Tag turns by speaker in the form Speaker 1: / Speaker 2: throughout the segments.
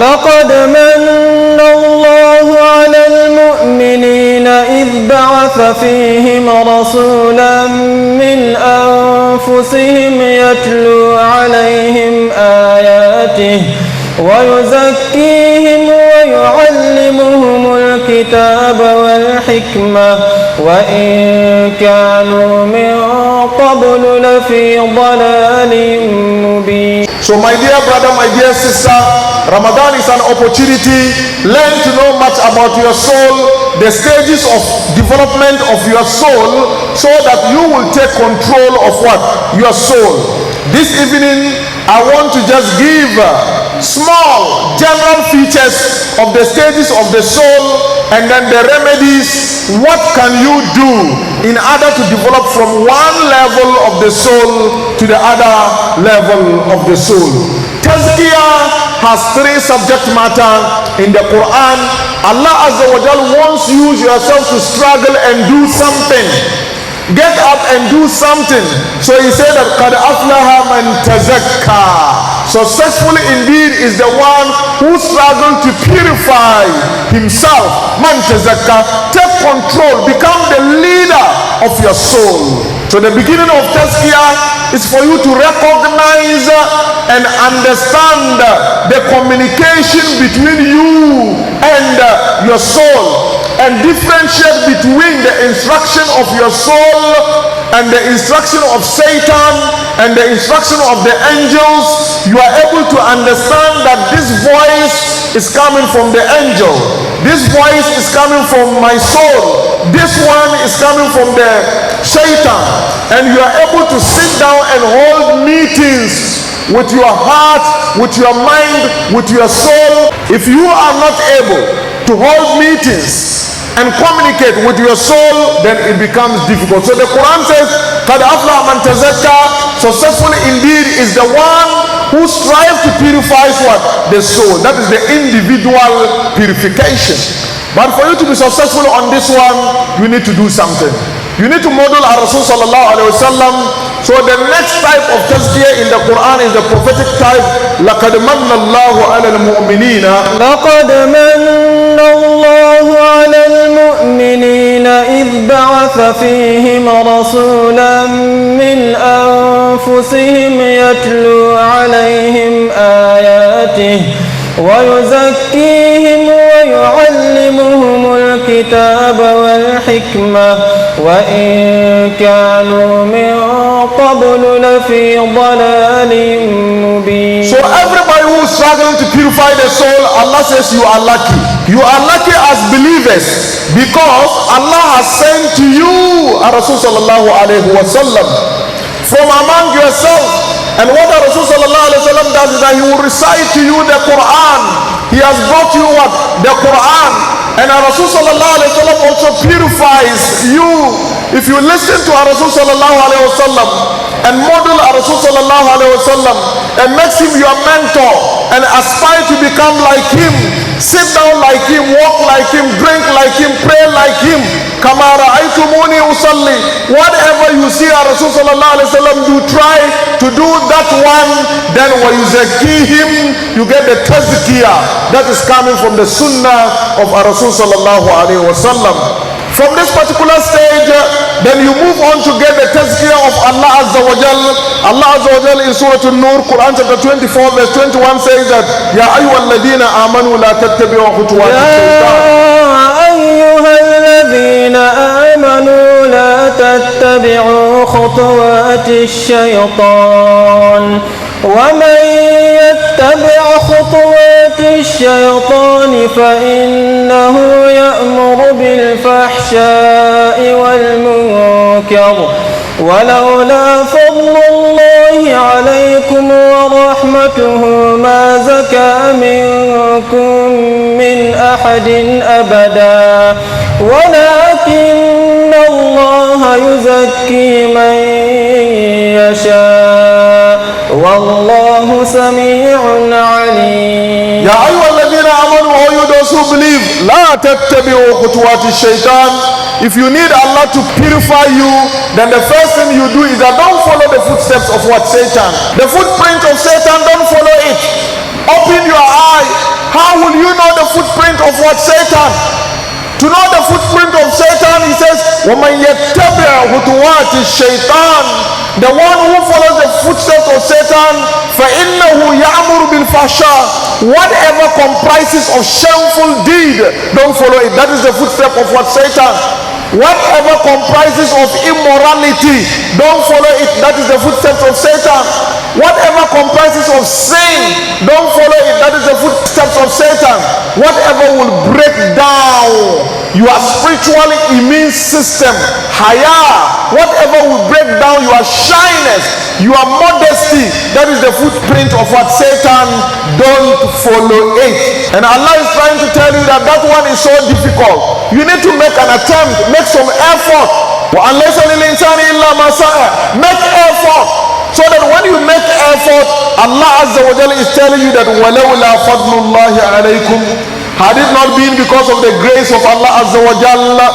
Speaker 1: لقد من الله على المؤمنين إذ بعث فيهم رسولا من أنفسهم يتلو عليهم آياته ويزكيهم ويعلمهم الكتاب والحكمة وإن كانوا من قبل لفي ضلال مبين.
Speaker 2: So my dear brother, my dear sister, Ramadan is an opportunity. Learn to know much about your soul, the stages of development of your soul, so that you will take control of what? Your soul. This evening, I want to just give small general features of the stages of the soul and then the remedies. What can you do in order to develop from one level of the soul to the other level of the soul? Tazkiyah has three subject matter in the Quran. Allah Azza wa Jal wants you yourself to struggle and do something. Get up and do something. So he said that قَدْ أَفْلَهَ مَنْ تَزَكَّى. Successful indeed is the one who struggled to purify himself. Man tazakka, take control, become the leader of your soul. So the beginning of Tazkiyah is for you to recognize and understand the communication between you and your soul, and differentiate between the instruction of your soul and the instruction of Satan and the instruction of the angels. You are able to understand that this voice is coming from the angel, this voice is coming from my soul, this one is coming from the Satan, and you are able to sit down and hold meetings with your heart, with your mind, with your soul. If you are not able to hold meetings and communicate with your soul, then it becomes difficult. So the Quran says, قَدْ أَفْلَحَ مَنْ تَزَكَّى. Successful indeed is the one who strives to purify what? The soul. That is the individual purification. But for you to be successful on this one, you need to do something. You need to model our Rasul sallallahu alaihi wasallam. So the next type of tazkiyah in the Quran is the prophetic type. لَقَدْ مَنَّ اللَّهُ عَلَى الْمُؤْمِنِينَ.
Speaker 1: لقد من الله على المؤمنين إذ بعث فيهم رسولا من أنفسهم يتلو عليهم آياته ويزكيهم ويعلمهم الكتاب والحكمة وإن كانوا من قبل لفي ضلال مبين.
Speaker 2: So everybody who is struggling to purify the soul, Allah says you are lucky. You are lucky as believers because Allah has sent to you a Rasul sallallahu alaihi wasallam from among yourself. And what the Rasul sallallahu alaihi wasallam does is that he will recite to you the Quran. He has brought you what? The Quran. And our Rasul sallallahu alaihi wasallam also purifies you. If you listen to our Rasul sallallahu alaihi wasallam and model our Rasul sallallahu alaihi wasallam and makes him your mentor and aspire to become like him, sit down like him, walk like him, drink like him, pray like him. Kama ra'aytumuni usalli. Whatever you see our Rasul sallallahu alaihi wasallam do, try to do that one. Then wa yuzakkihim, you get the tazkiyah that is coming from the sunnah of our Rasul sallallahu alaihi wasallam. From this particular stage, then you move on to get the tazkiyah of Allah Azza wa Jal. Allah Azza wa Jal in Surah An-Nur, Quran chapter 24 verse 21 says that Ya ayyuhalladhina amanu la tattabi'u khutuwati shaytan.
Speaker 1: يا أيها الذين آمنوا لا تتبعوا خطوات الشيطان ومن يتبع خطوات الشيطان فإنه يأمر بالفحشاء والمنكر ولولا فضل الله عليكم ورحمته ما زكى منكم من أحد أبدا ولكن الله يزكي من يشاء والله سميع عليم.
Speaker 2: يا أيها الذين آمنوا, all you those who believe, لا تتبعوا خطوات الشيطان. If you need Allah to purify you, then the first thing you do is that don't follow the footsteps of what? Satan. The footprint of Satan, don't follow it. Open your eye How will you know the footprint of what? Satan. To know the footprint of Satan, he says, وَمَنْ يَتَّبِعْ خُطُوَاتِ الشَّيْطَانِ, the one who follows the footsteps of Satan, فَإِنَّهُ يَأْمُرُ بِالْفَحْشَاءِ, whatever comprises of shameful deed, don't follow it. That is the footstep of what? Satan. Whatever comprises of immorality, don't follow it. That is the footsteps of Satan. Whatever comprises of sin, don't follow it. That is the footsteps of Satan. Whatever will break down your spiritual immune system, haya, whatever will break down your shyness, your modesty, that is the footprint of what? Satan. Don't follow it. And Allah is trying to tell you that that one is so difficult. You need to make an attempt, make some effort. وَأَنْ لَيْسَ لِلْإِنسَانِ إِلَّا مَا سَعَى. Make effort. So that when you make effort, Allah Azza wa Jalla is telling you that وَلَوْلَا فَضْلُ اللَّهِ عَلَيْكُمْ, had it not been because of the grace of Allah Azza wa Jalla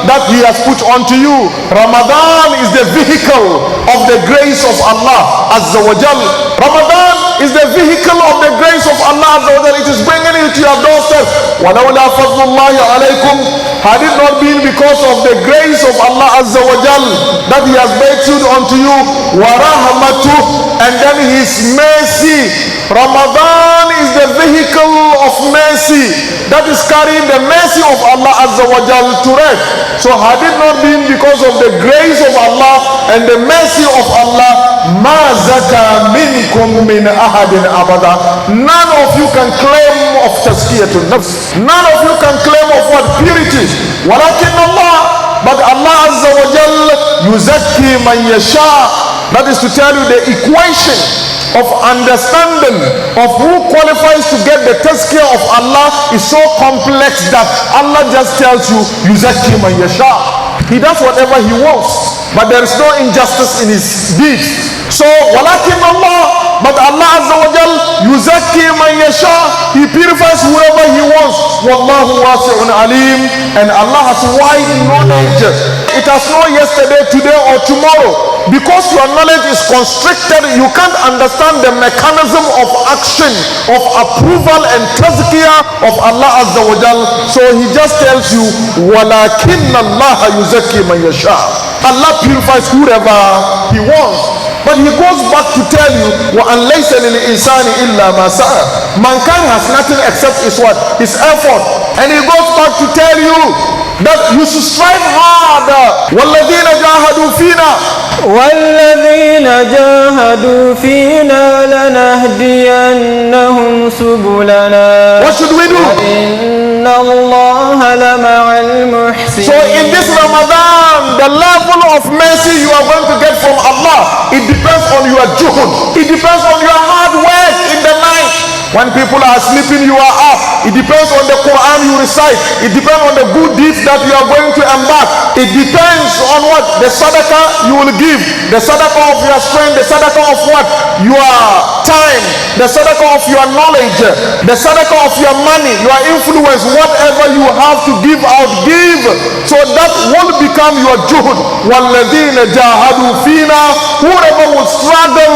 Speaker 2: that He has put onto you. Ramadan is the vehicle of the grace of Allah Azza wa Jalla. Ramadan is the vehicle of the grace of Allah Azza wa Jalla. It is bringing you to your doorstep. وَلَوْلَا فَضْلُ اللَّهِ عَلَيْكُمْ, had it not been because of the grace of Allah Azza wa Jalla that He has bestowed unto you, وَرَحْمَتُهُ, and then His mercy. Ramadan is the vehicle of mercy that is carrying the mercy of Allah Azza wa Jalla to rest. So had it not been because of the grace of Allah and the mercy of Allah, مَا زَكَى مِنْكُمْ مِنْ أَحَدٍ أَبَدًا, none of you can claim of Tazkiyah nafs. None of you can claim of what? Purity. وَلَكِنَّ اللَّهَ, but Allah Azza wa Jalla يُزَكِّي مَنْ يَشَاءُ. That is to tell you the equation of understanding of who qualifies to get the tazkiyah of Allah is so complex that Allah just tells you, yuzakki man yasha. He does whatever He wants, but there is no injustice in His deeds. So, walakin Allah, but Allah Azza wa Jal, yuzakki man yasha, He purifies whoever He wants. Wallahu wasi'un alim, and Allah has wide knowledge. It has no yesterday, today or tomorrow. Because your knowledge is constricted, you can't understand the mechanism of action, of approval and tazkiyah of Allah Azza wa Jal. So He just tells you, وَلَكِنَّ اللَّهَ يُزَكِّي مَنْ يَشَاءُ. Allah purifies whoever He wants. But He goes back to tell you, وَأَنْ لَيْسَ لِلْإِنسَانِ إِلَّا مَا سَعَى. Mankind has nothing except his what? His effort. And He goes back to tell you that you should strive hard. وَالَّذِينَ جَاهَدُوا فِينَا,
Speaker 1: وَالَّذِينَ جَاهَدُوا فِينَا لَنَهْدِيَنَّهُمْ سُبُلَنَا.
Speaker 2: What should we do?
Speaker 1: وَإِنَّ اللَّهَ لَمَعَ الْمُحْسِنِينَ.
Speaker 2: So in this Ramadan, the level of mercy you are going to get from Allah, it depends on your juhud. It depends on your hard work in the night. When people are sleeping, you are up. It depends on the Quran you recite. It depends on the good deeds that you are going to embark. It depends on what? The sadaqah you will give. The sadaqah of your strength. The sadaqah of what? Your time. The sadaqah of your knowledge. The sadaqah of your money. Your influence. Whatever you have to give out, give. So that will become your juhud. وَالَّذِينَ جَاهَدُوا فِينَا, whoever will struggle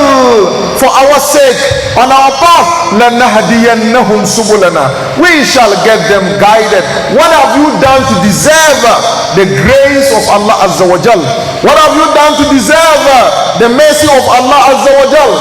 Speaker 2: for our sake on our path, لَنَهْدِيَنَّهُمْ سُبُلَنَا, we shall get them guided. What have you done to deserve the grace of Allah Azza wa Jal? What have you done to deserve the mercy of Allah Azza wa Jal?